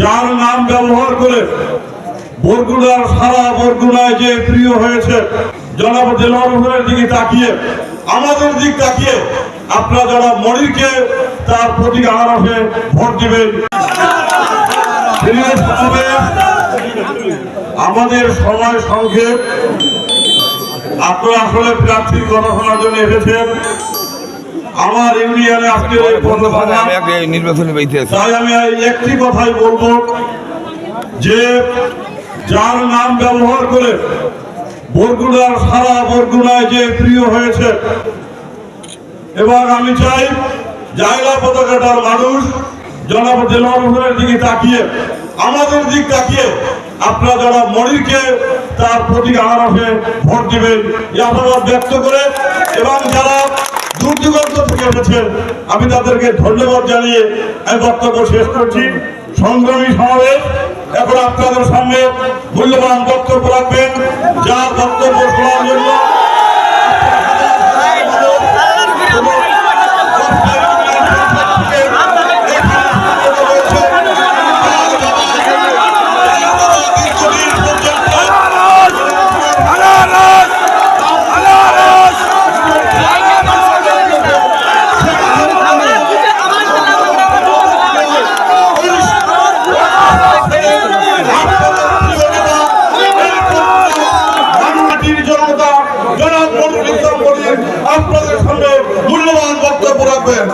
যার নাম ব্যবহার করে বরগুনার সারা বরগুনায় যে প্রিয় হয়েছে জনাব দেলোয়ার হোসেনের দিকে তাকিয়ে আমাদের দিক তাকিয়ে আপনারা জনাব মনিরকে তার প্রতীক আনারসে ভোট দিবেন। আমাদের সময় সংক্ষেপ, আপনারা আসলে প্রার্থীর কথা শোনার জন্য এসেছেন। আমার ইউনিয়নে আজকে নির্বাচনী তাই আমি একটি কথাই বলবো যে যার নাম ব্যবহার করে বরগুনার সারা বরগুনায় যে প্রিয় হয়েছে এবং আমি চাই জায়গা পতাকাটার মানুষ জনাব দেলোয়ার হোসেনের দিকে তাকিয়ে আমাদের দিক তাকিয়ে আপনারা জনাব মনিরকে তার প্রতীক আনারসে ভোট দিবেন এই আশাবাদ ব্যক্ত করে এবং যারা দূর দূরান্ত থেকে এসেছেন আমি তাদেরকে ধন্যবাদ জানিয়ে আমি বক্তব্য শেষ করছি। সংগ্রামী সমাবেশ এখন আপনাদের সামনে মূল্যবান বক্তব্য রাখবেন, যার বক্তব্য শোনার জন্য আপনাদের সামনে মূল্যবান বক্তব্য রাখবেন।